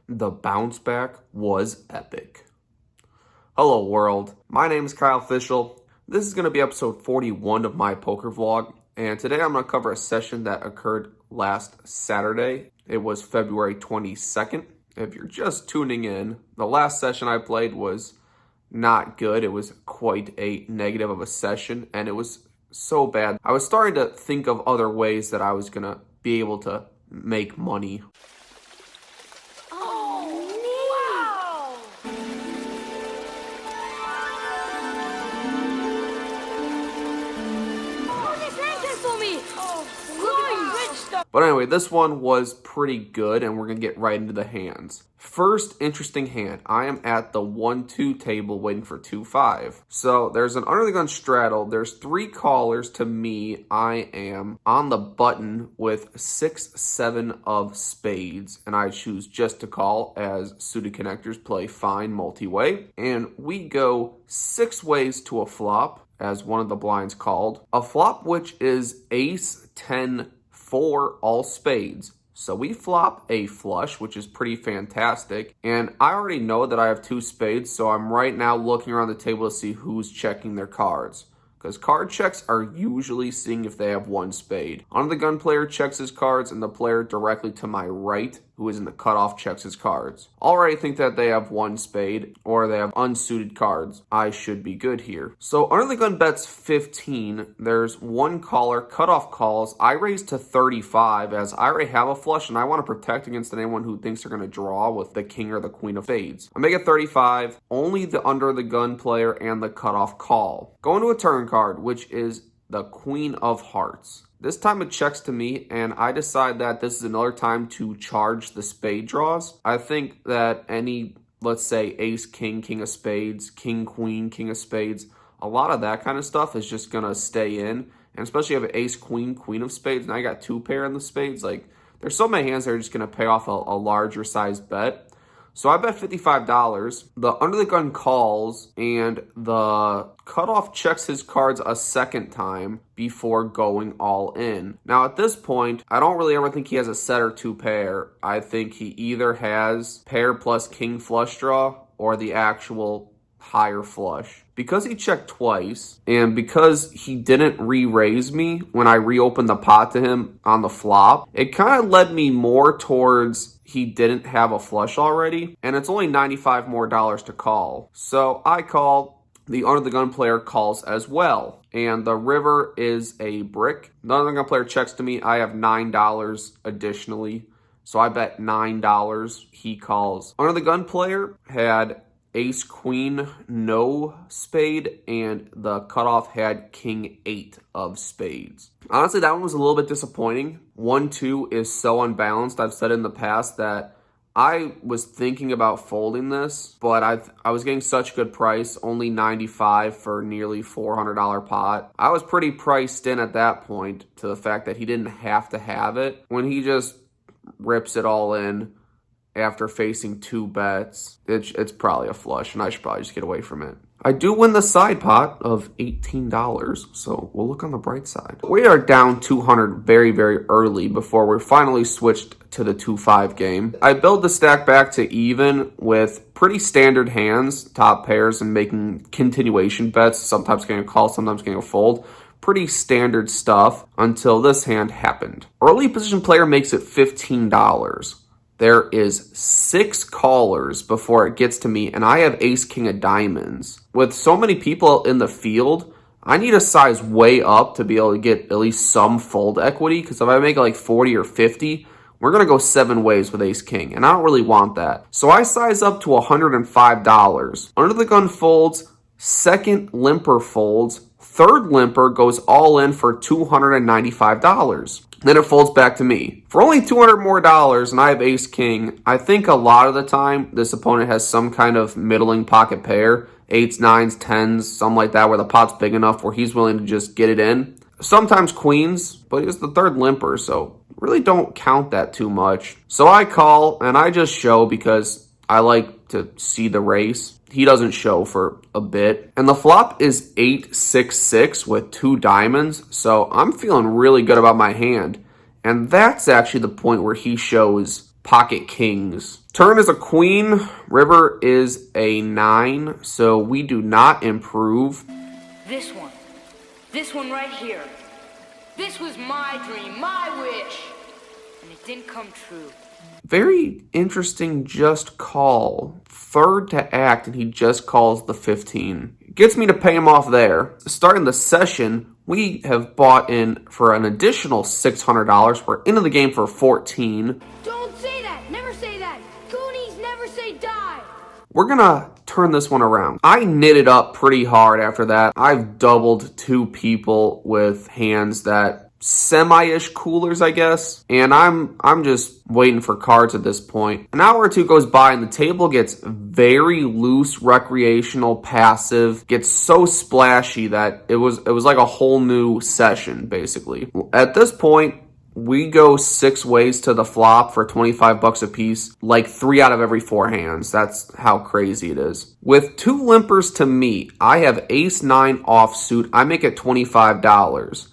The bounce back was epic. Hello world, my name is Kyle Fischl. This is going to be episode 41 of my poker vlog, and today I'm going to cover a session that occurred last Saturday. It was February 22nd. If you're just tuning in, the last session I played was not good. It was quite a negative of a session, and it was so bad. I was starting to think of other ways that I was going to be able to make money. But anyway, this one was pretty good, and we're going to get right into the hands. First interesting hand, I am at the 1-2 table waiting for 2-5. So there's an under the gun straddle. There's 3 callers to me. I am on the button with 6-7 of spades, and I choose just to call as suited connectors play fine multi-way. And we go 6 ways to a flop, as one of the blinds called. A flop which is ace 10 for all spades. So we flop a flush, which is pretty fantastic. And I already know that I have 2 spades, so I'm right now looking around the table to see who's checking their cards. Because card checks are usually seeing if they have 1 spade. Under the gun player checks his cards, and the player directly to my right, who is in the cutoff, checks his cards. Already think that they have 1 spade, or they have unsuited cards. I should be good here. So under the gun bets 15. There's 1 caller, cutoff calls. I raise to 35 as I already have a flush, and I want to protect against anyone who thinks they're going to draw with the king or the queen of spades. I make it 35. Only the under the gun player and the cutoff call. Go into a turn card, which is the queen of hearts. This time it checks to me, and I decide that this is another time to charge the spade draws. I think that any, let's say, ace, king, king of spades, king, queen, king of spades, a lot of that kind of stuff is just going to stay in. And especially if you have ace, queen, queen of spades, and I got 2 pair in the spades, like, there's so many hands that are just going to pay off a larger size bet. So I bet $55. The under the gun calls, and the cutoff checks his cards a second time before going all in. Now at this point, I don't really ever think he has a set or 2 pair. I think he either has pair plus king flush draw or the actual higher flush. Because he checked twice, and because he didn't re-raise me when I reopened the pot to him on the flop, it kind of led me more towards he didn't have a flush already, and it's only $95 more to call. So I call, the under the gun player calls as well, and the river is a brick. The under the gun player checks to me. I have $9 additionally, so I bet $9. He calls. Under the gun player had ace queen no spade, and the cutoff had king 8 of spades. Honestly, that one was a little bit disappointing. 1-2 is so unbalanced. I've said in the past that I was thinking about folding this, but I was getting such good price, only $95 for nearly $400 pot. I was pretty priced in at that point to the fact that he didn't have to have it. When he just rips it all in after facing 2 bets, it's probably a flush, and I should probably just get away from it. I do win the side pot of $18, so we'll look on the bright side. We are down 200 very, very early before we're finally switched to the 2-5 game. I build the stack back to even with pretty standard hands, top pairs, and making continuation bets, sometimes getting a call, sometimes getting a fold. Pretty standard stuff until this hand happened. Early position player makes it $15. There is 6 callers before it gets to me, and I have ace king of diamonds. With so many people in the field, I need to size way up to be able to get at least some fold equity, because if I make it like 40 or 50, we're going to go 7 ways with ace king, and I don't really want that. So I size up to $105. Under the gun folds, second limper folds, third limper goes all in for $295. Then it folds back to me. For only $200 more, and I have ace king, I think a lot of the time this opponent has some kind of middling pocket pair, 8s, 9s, 10s, something like that, where the pot's big enough where he's willing to just get it in. Sometimes queens, but he was the third limper, so really don't count that too much. So I call, and I just show because I like to see the race. He doesn't show for a bit. And the flop is 8-6-6 with 2 diamonds. So I'm feeling really good about my hand. And that's actually the point where he shows pocket kings. Turn is a queen. River is a 9, so we do not improve. This one right here. This was my dream, my wish, and it didn't come true. Very interesting just call. Third to act, and he just calls the 15. Gets me to pay him off there. Starting the session, we have bought in for an additional $600. We're into the game for 14. Don't say that! Never say that! Goonies never say die! We're gonna turn this one around. I knitted up pretty hard after that. I've doubled 2 people with hands that semi-ish coolers, I guess. And I'm just waiting for cards at this point. An hour or two goes by and the table gets very loose, recreational, passive, gets so splashy that it was like a whole new session, basically. At this point, we go 6 ways to the flop for 25 bucks a piece, like 3 out of every 4 hands. That's how crazy it is. With 2 limpers to meet, I have ace-9 offsuit. I make it $25.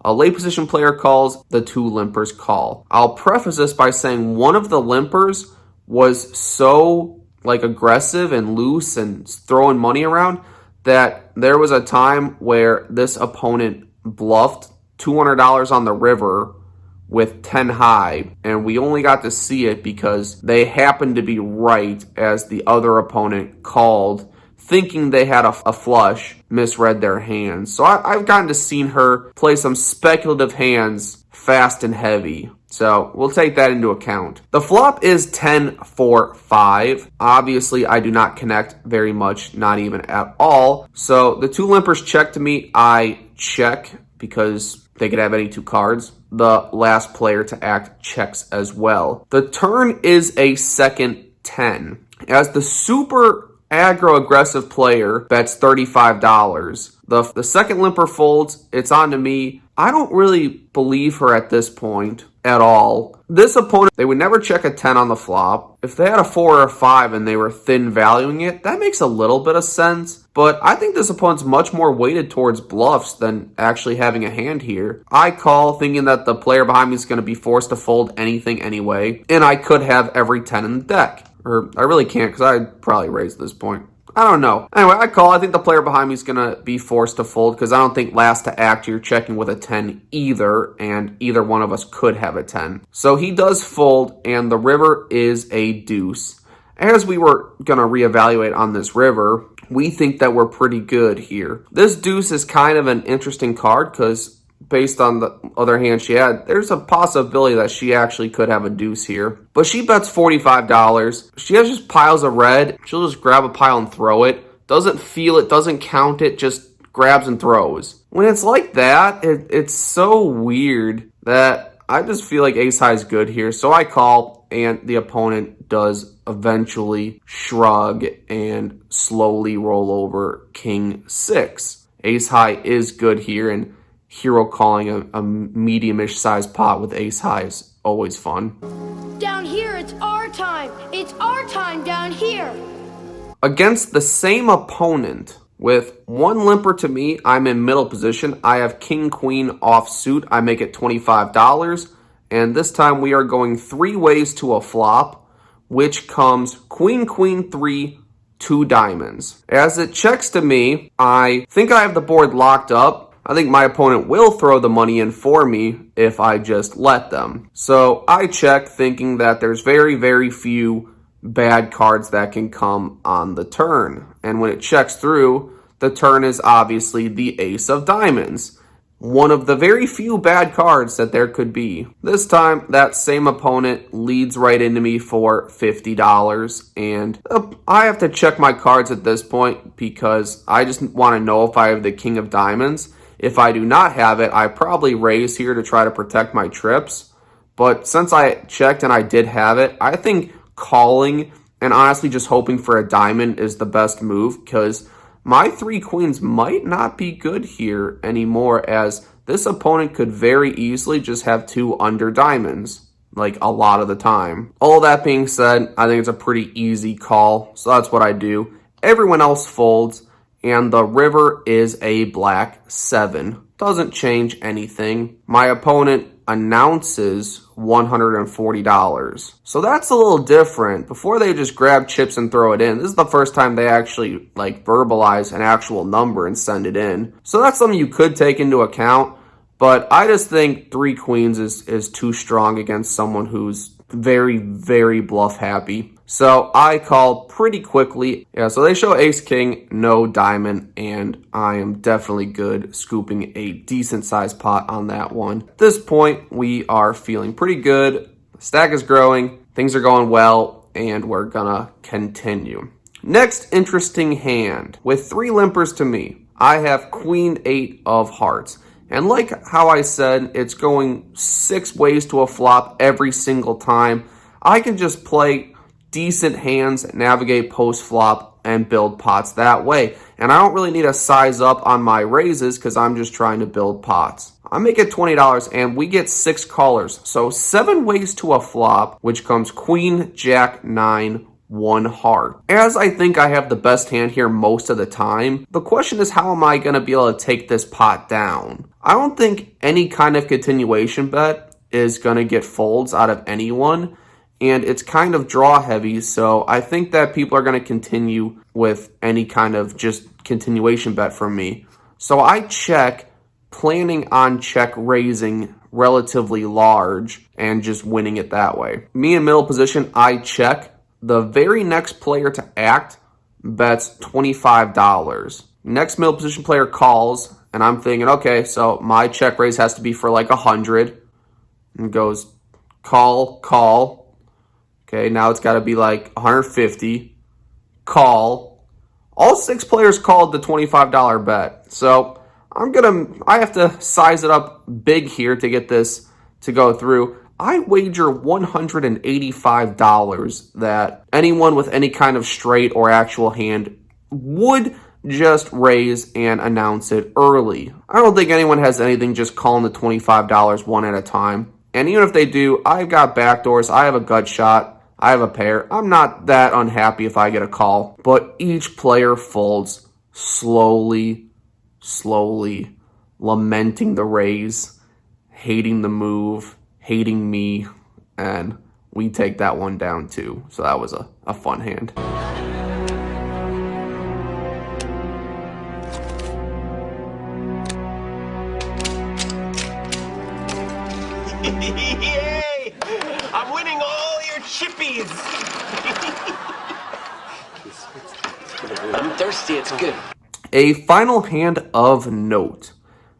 A late position player calls, the 2 limpers call. I'll preface this by saying one of the limpers was so aggressive and loose and throwing money around that there was a time where this opponent bluffed $200 on the river with 10 high, and we only got to see it because they happened to be right as the other opponent called, thinking they had a flush, misread their hands. So I've gotten to see her play some speculative hands fast and heavy. So we'll take that into account. The flop is 10-4-5. Obviously, I do not connect very much, not even at all. So the 2 limpers check to me. I check because they could have any 2 cards. The last player to act checks as well. The turn is a second 10. As the super aggro aggressive player bets $35. The second limper folds. It's on to me. I don't really believe her at this point at all. This opponent, they would never check a 10 on the flop. If they had a 4 or a 5 and they were thin valuing it, that makes a little bit of sense. But I think this opponent's much more weighted towards bluffs than actually having a hand here. I call thinking that the player behind me is going to be forced to fold anything anyway, and I could have every 10 in the deck. Or I really can't because I'd probably raise this point. I don't know. Anyway, I call. I think the player behind me is going to be forced to fold because I don't think last to act you're checking with a 10 either, and either one of us could have a 10. So he does fold, and the river is a deuce. As we were going to reevaluate on this river, we think that we're pretty good here. This deuce is kind of an interesting card because based on the other hand she had, there's a possibility that she actually could have a deuce here. But she bets $45. She has just piles of red. She'll just grab a pile and throw it. Doesn't feel it, doesn't count it, just grabs and throws. When it's like that, it's so weird that I just feel like ace high is good here. So I call, and the opponent does eventually shrug and slowly roll over king 6. Ace high is good here, and hero calling a medium-ish sized pot with ace high is always fun. Down here, it's our time. It's our time down here. Against the same opponent, with 1 limper to me, I'm in middle position. I have king, queen offsuit. I make it $25. And this time we are going 3 ways to a flop, which comes queen, queen, 3, 2 diamonds. As it checks to me, I think I have the board locked up. I think my opponent will throw the money in for me if I just let them. So I check thinking that there's very, very few bad cards that can come on the turn. And when it checks through, the turn is obviously the ace of diamonds. One of the very few bad cards that there could be. This time, that same opponent leads right into me for $50. And I have to check my cards at this point because I just want to know if I have the king of diamonds. If I do not have it, I probably raise here to try to protect my trips. But since I checked and I did have it, I think calling and honestly just hoping for a diamond is the best move because my 3 queens might not be good here anymore, as this opponent could very easily just have 2 under diamonds, like a lot of the time. All that being said, I think it's a pretty easy call, so that's what I do. Everyone else folds, and the river is a black 7. Doesn't change anything. My opponent announces $140. So that's a little different. Before they just grab chips and throw it in, this is the first time they actually like verbalize an actual number and send it in. So that's something you could take into account. But I just think 3 queens is too strong against someone who's very, very bluff happy. So I call pretty quickly. Yeah, so they show ace king, no diamond, and I am definitely good scooping a decent sized pot on that one. At this point, we are feeling pretty good. The stack is growing, things are going well, and we're gonna continue. Next interesting hand. With 3 limpers to me, I have queen 8 of hearts. And like how I said, it's going 6 ways to a flop every single time. I can just play decent hands, navigate post-flop, and build pots that way. And I don't really need to size up on my raises because I'm just trying to build pots. I make it $20 and we get 6 callers. So 7 ways to a flop, which comes queen, jack, 9, 1 heart. As I think I have the best hand here most of the time, the question is how am I going to be able to take this pot down? I don't think any kind of continuation bet is going to get folds out of anyone, and it's kind of draw heavy, so I think that people are going to continue with any kind of just continuation bet from me. So I check, planning on check raising relatively large and just winning it that way. Me in middle position, I check. The very next player to act bets $25. Next middle position player calls, and I'm thinking, okay, so my check raise has to be for like 100. And goes call, call. Okay, now it's got to be like 150. Call. All 6 players called the $25 bet. So I have to size it up big here to get this to go through. I wager $185 that anyone with any kind of straight or actual hand would just raise and announce it early. I don't think anyone has anything just calling the $25 one at a time. And even if they do, I've got backdoors, I have a gut shot, I have a pair. I'm not that unhappy if I get a call. But each player folds slowly, lamenting the raise, hating the move, hating me, and we take that one down too. So that was a fun hand. Yay! I'm winning all your chippies! I'm thirsty, it's good. A final hand of note.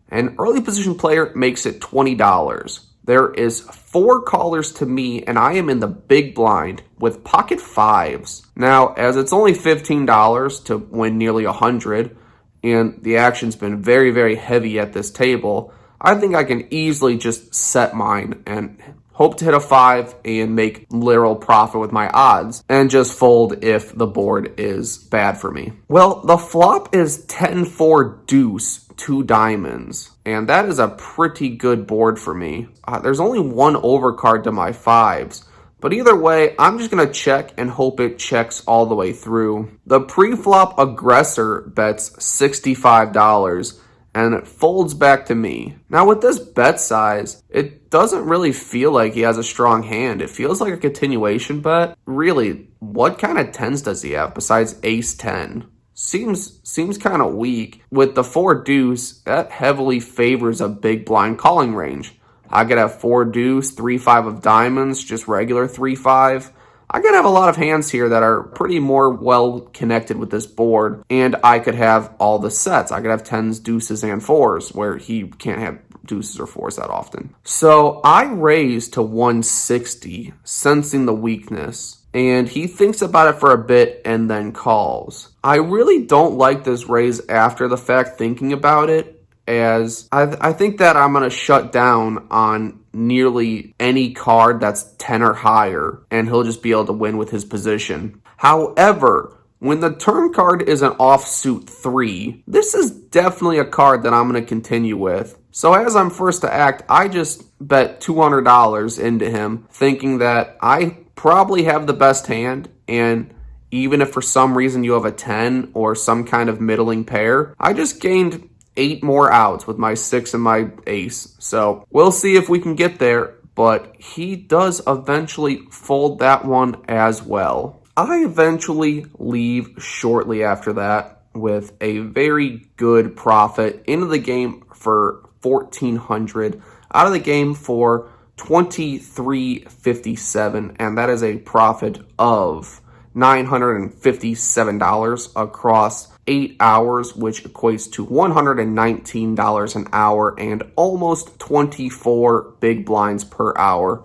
An early position player makes it $20. There is 4 callers to me, and I am in the big blind with pocket 5s. Now, as it's only $15 to win nearly 100, and the action's been very, very heavy at this table, I think I can easily just set mine and hope to hit a 5 and make literal profit with my odds, and just fold if the board is bad for me. Well, the flop is 10-4 deuce, 2 diamonds, and that is a pretty good board for me. There's only 1 overcard to my 5s, but either way, I'm just going to check and hope it checks all the way through. The pre-flop aggressor bets $65, and it folds back to me. Now with this bet size, it doesn't really feel like he has a strong hand. It feels like a continuation bet. Really, what kind of 10s does he have besides ace 10? Seems kind of weak. With the 4 deuce, that heavily favors a big blind calling range. I could have 4 deuce, 3-5 of diamonds, just regular 3-5. I could have a lot of hands here that are pretty more well connected with this board, and I could have all the sets. I could have 10s, deuces, and 4s, where he can't have deuces or 4s that often. So I raise to 160, sensing the weakness, and he thinks about it for a bit and then calls. I really don't like this raise after the fact thinking about it, as I think that I'm going to shut down on nearly any card that's 10 or higher, and he'll just be able to win with his position. However, when the turn card is an offsuit 3, this is definitely a card that I'm going to continue with. So as I'm first to act, I just bet $200 into him, thinking that I probably have the best hand, and even if for some reason you have a 10 or some kind of middling pair, I just gained 8 more outs with my 6 and my ace. So we'll see if we can get there. but he does eventually fold that one as well. I eventually leave shortly after that with a very good profit into the game for $1,400, out of the game for $23.57, and that is a profit of $957 across 8 hours, which equates to $119 an hour and almost 24 big blinds per hour.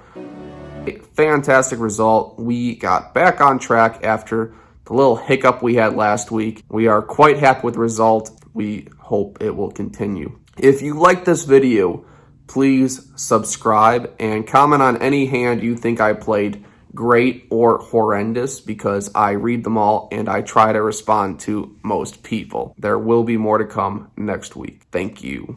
A fantastic result. We got back on track after the little hiccup we had last week. We are quite happy with the result. We hope it will continue. If you like this video, please subscribe and comment on any hand you think I played great or horrendous, because I read them all and I try to respond to most people. There will be more to come next week. Thank you.